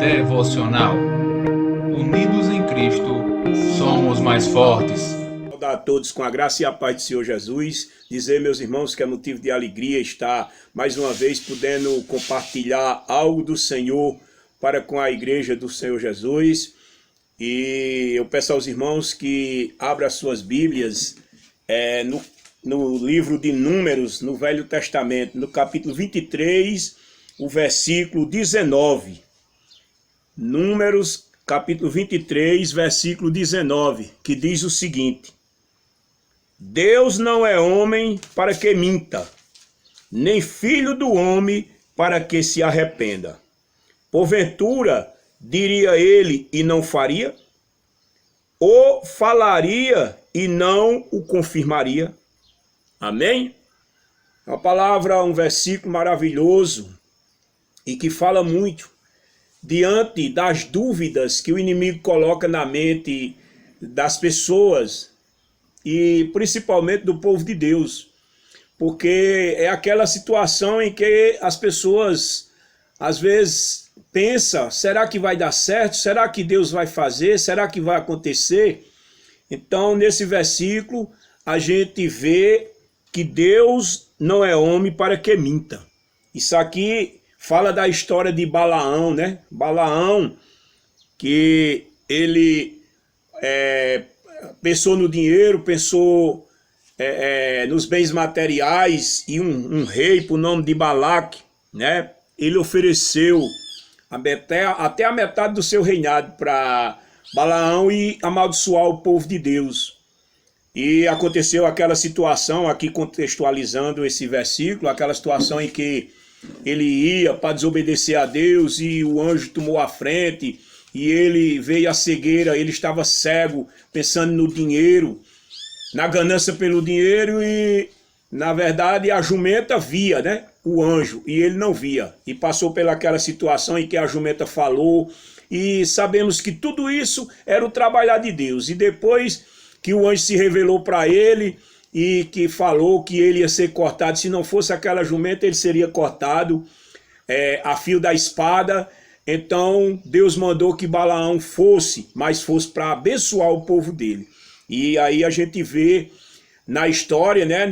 Devocional. Unidos em Cristo, somos mais fortes. Saudar a todos com a graça e a paz do Senhor Jesus. Dizer, meus irmãos, que é motivo de alegria estar mais uma vez podendo compartilhar algo do Senhor para com a igreja do Senhor Jesus. E eu peço aos irmãos que abram as suas Bíblias no livro de Números, no Velho Testamento, no capítulo 23, o versículo 19. Números, capítulo 23, versículo 19, que diz o seguinte: Deus não é homem para que minta, nem filho do homem para que se arrependa. Porventura, diria ele e não faria? Ou falaria e não o confirmaria? Amém? Uma palavra, um versículo maravilhoso e que fala muito diante das dúvidas que o inimigo coloca na mente das pessoas e principalmente do povo de Deus. Porque é aquela situação em que as pessoas às vezes pensam, será que vai dar certo? Será que Deus vai fazer? Será que vai acontecer? Então, nesse versículo, a gente vê que Deus não é homem para que minta. Isso aqui fala da história de Balaão, né? Balaão, que ele pensou no dinheiro, pensou nos bens materiais, e um rei por nome de Balaque, né? Ele ofereceu até a metade do seu reinado para Balaão e amaldiçoar o povo de Deus. E aconteceu aquela situação, aqui contextualizando esse versículo, aquela situação em que ele ia para desobedecer a Deus e o anjo tomou a frente e ele veio a cegueira, ele estava cego, pensando no dinheiro, na ganância pelo dinheiro e, na verdade, a jumenta via, né, o anjo e ele não via. E passou pelaquela situação em que a jumenta falou e sabemos que tudo isso era o trabalhar de Deus. E depois que o anjo se revelou para ele e que falou que ele ia ser cortado, se não fosse aquela jumenta, ele seria cortado a fio da espada. Então Deus mandou que Balaão fosse, mas fosse para abençoar o povo dele. E aí a gente vê na história, né,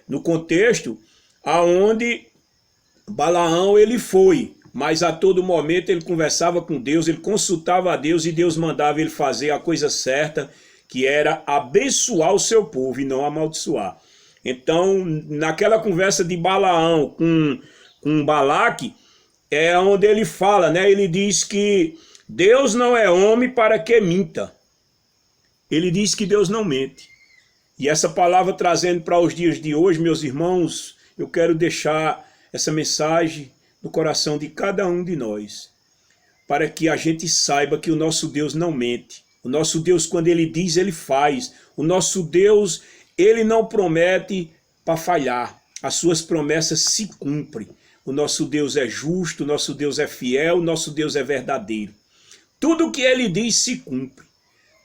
no contexto, aonde Balaão ele foi, mas a todo momento ele conversava com Deus, ele consultava a Deus e Deus mandava ele fazer a coisa certa, que era abençoar o seu povo e não amaldiçoar. Então, naquela conversa de Balaão com Balaque, é onde ele fala, né? Ele diz que Deus não é homem para que minta. Ele diz que Deus não mente. E essa palavra trazendo para os dias de hoje, meus irmãos, eu quero deixar essa mensagem no coração de cada um de nós, para que a gente saiba que o nosso Deus não mente. O nosso Deus, quando ele diz, ele faz. O nosso Deus, ele não promete para falhar. As suas promessas se cumprem. O nosso Deus é justo, o nosso Deus é fiel, o nosso Deus é verdadeiro. Tudo que ele diz se cumpre.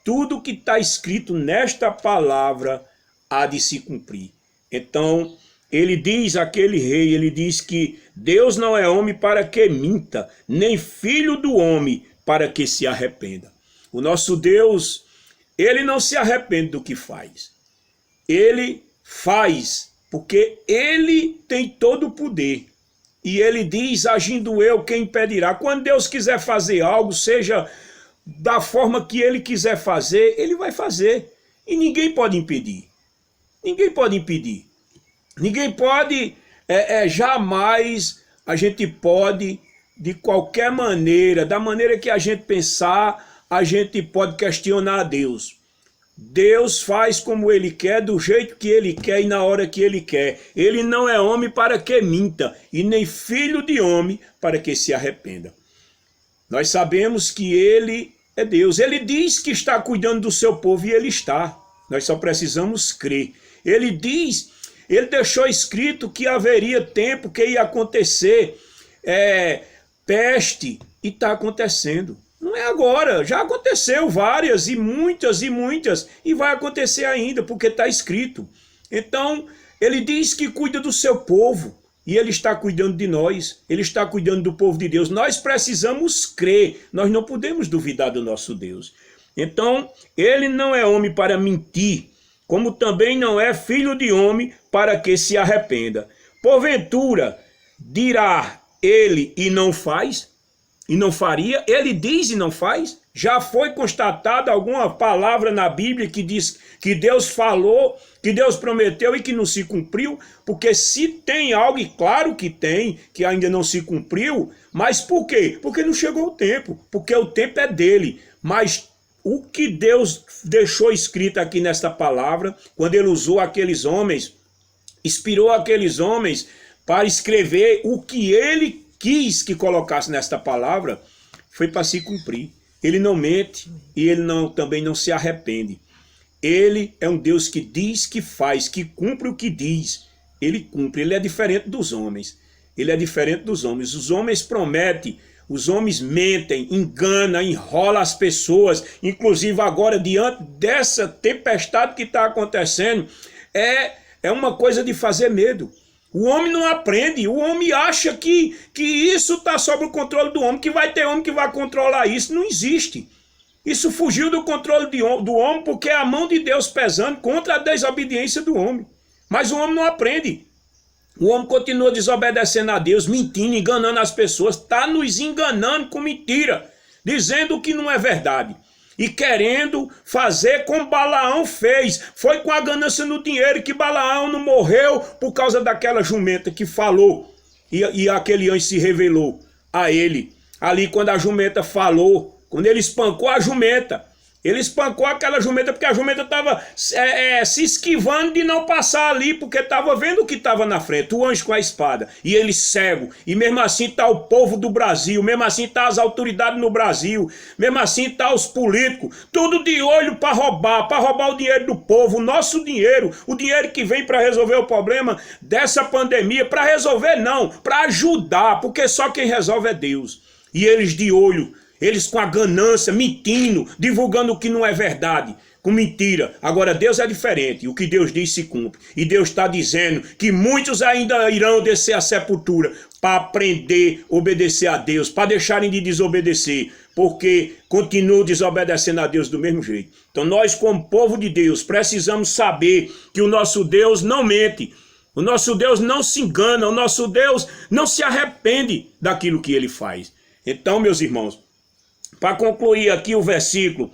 Tudo que está escrito nesta palavra há de se cumprir. Então, ele diz àquele rei, ele diz que Deus não é homem para que minta, nem filho do homem para que se arrependa. O nosso Deus, ele não se arrepende do que faz. Ele faz porque ele tem todo o poder. E ele diz, agindo eu, quem impedirá? Quando Deus quiser fazer algo, seja da forma que ele quiser fazer, ele vai fazer. E ninguém pode impedir. Ninguém pode impedir. Ninguém pode, jamais a gente pode, de qualquer maneira, da maneira que a gente pensar, a gente pode questionar a Deus. Deus faz como ele quer, do jeito que ele quer e na hora que ele quer. Ele não é homem para que minta, e nem filho de homem para que se arrependa. Nós sabemos que ele é Deus. Ele diz que está cuidando do seu povo e ele está. Nós só precisamos crer. Ele diz, ele deixou escrito que haveria tempo que ia acontecer peste e está acontecendo. Não é agora, já aconteceu várias e muitas, e vai acontecer ainda, porque está escrito. Então, ele diz que cuida do seu povo, E Ele está cuidando de nós, Ele está cuidando do povo de Deus. Nós precisamos crer, nós não podemos duvidar do nosso Deus. Então, Ele não é homem para mentir, como também não é filho de homem para que se arrependa. Porventura, dirá Ele e não faz? E não faria? Ele diz e não faz? Já foi constatada alguma palavra na Bíblia que diz que Deus falou, que Deus prometeu e que não se cumpriu? Porque se tem algo, e claro que tem, que ainda não se cumpriu, mas por quê? Porque não chegou o tempo, porque o tempo é dele. Mas o que Deus deixou escrito aqui nesta palavra, quando ele usou aqueles homens, inspirou aqueles homens para escrever o que ele quis que colocasse nesta palavra, foi para se cumprir. Ele não mente e ele também não se arrepende. Ele é um Deus que diz, que faz, que cumpre o que diz. Ele cumpre, ele é diferente dos homens. Ele é diferente dos homens. Os homens prometem, os homens mentem, enganam, enrolam as pessoas. Inclusive agora, diante dessa tempestade que está acontecendo, é uma coisa de fazer medo. O homem não aprende, o homem acha que isso está sob o controle do homem, que vai ter homem que vai controlar isso. Não existe. Isso fugiu do controle do homem porque é a mão de Deus pesando contra a desobediência do homem. Mas o homem não aprende. O homem continua desobedecendo a Deus, mentindo, enganando as pessoas, está nos enganando com mentira, dizendo que não é verdade. E querendo fazer como Balaão fez. Foi com a ganância no dinheiro que Balaão não morreu por causa daquela jumenta que falou. E aquele anjo se revelou a ele. Ali quando a jumenta falou, quando ele espancou a jumenta. Ele espancou aquela jumenta porque a jumenta estava se esquivando de não passar ali, porque estava vendo o que estava na frente, o anjo com a espada, e ele cego. E mesmo assim está o povo do Brasil, mesmo assim está as autoridades no Brasil, mesmo assim está os políticos, tudo de olho para roubar o dinheiro do povo, o nosso dinheiro, o dinheiro que vem para resolver o problema dessa pandemia, para resolver não, para ajudar, porque só quem resolve é Deus. E eles de olho, eles com a ganância, mentindo, divulgando o que não é verdade, com mentira. Agora Deus é diferente, o que Deus diz se cumpre. E Deus está dizendo que muitos ainda irão descer à sepultura para aprender a obedecer a Deus, para deixarem de desobedecer, porque continuam desobedecendo a Deus do mesmo jeito. Então nós, como povo de Deus, precisamos saber que o nosso Deus não mente, o nosso Deus não se engana, o nosso Deus não se arrepende daquilo que ele faz. Então, meus irmãos, para concluir aqui o versículo,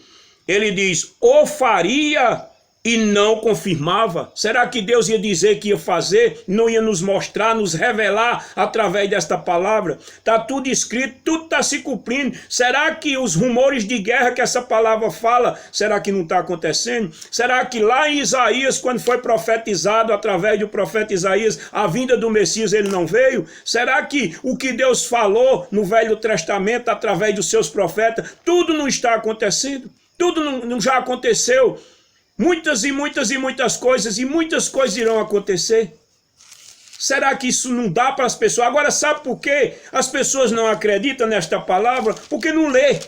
ele diz, ou faria e não confirmava. Será que Deus ia dizer que ia fazer? Não ia nos mostrar, nos revelar através desta palavra? Está tudo escrito, tudo está se cumprindo. Será que os rumores de guerra que essa palavra fala, será que não está acontecendo? Será que lá em Isaías, quando foi profetizado através do profeta Isaías, a vinda do Messias, ele não veio? Será que o que Deus falou no Velho Testamento através dos seus profetas, tudo não está acontecendo? Tudo não já aconteceu? Muitas coisas, e muitas coisas irão acontecer. Será que isso não dá para as pessoas? Agora, sabe por quê? As pessoas não acreditam nesta palavra? Porque não lê,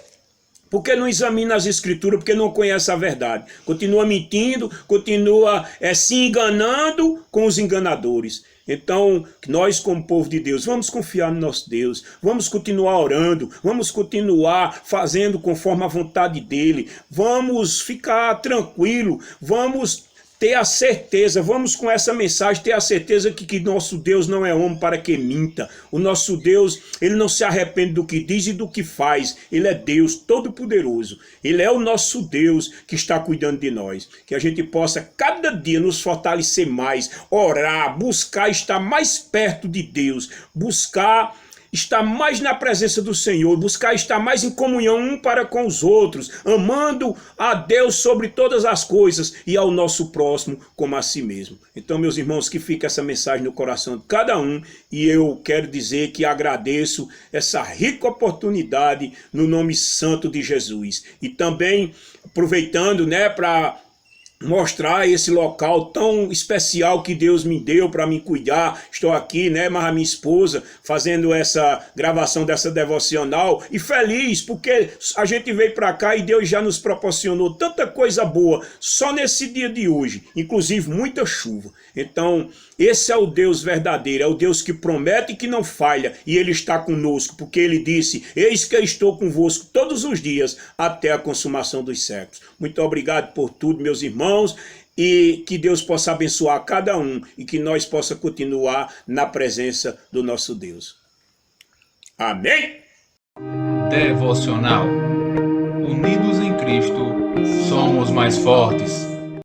porque não examina as escrituras, porque não conhece a verdade. Continua mentindo, continua se enganando com os enganadores. Então, nós como povo de Deus, vamos confiar no nosso Deus, vamos continuar orando, vamos continuar fazendo conforme a vontade dEle, vamos ficar tranquilo, vamos ter a certeza, vamos com essa mensagem ter a certeza que nosso Deus não é homem para que minta. O nosso Deus, ele não se arrepende do que diz e do que faz. Ele é Deus Todo-Poderoso. Ele é o nosso Deus que está cuidando de nós. Que a gente possa cada dia nos fortalecer mais, orar, buscar estar mais perto de Deus, buscar estar mais na presença do Senhor, buscar estar mais em comunhão um para com os outros, amando a Deus sobre todas as coisas e ao nosso próximo como a si mesmo. Então, meus irmãos, que fique essa mensagem no coração de cada um, e eu quero dizer que agradeço essa rica oportunidade no nome santo de Jesus. E também, aproveitando, para mostrar esse local tão especial que Deus me deu para me cuidar. Estou aqui, né, mas a minha esposa fazendo essa gravação dessa devocional e feliz porque a gente veio para cá e Deus já nos proporcionou tanta coisa boa só nesse dia de hoje, inclusive muita chuva. Então, esse é o Deus verdadeiro, é o Deus que promete e que não falha, e Ele está conosco, porque Ele disse: eis que eu estou convosco todos os dias até a consumação dos séculos. Muito obrigado por tudo, meus irmãos, e que Deus possa abençoar cada um e que nós possa continuar na presença do nosso Deus. Amém? Devocional. Unidos em Cristo, somos mais fortes.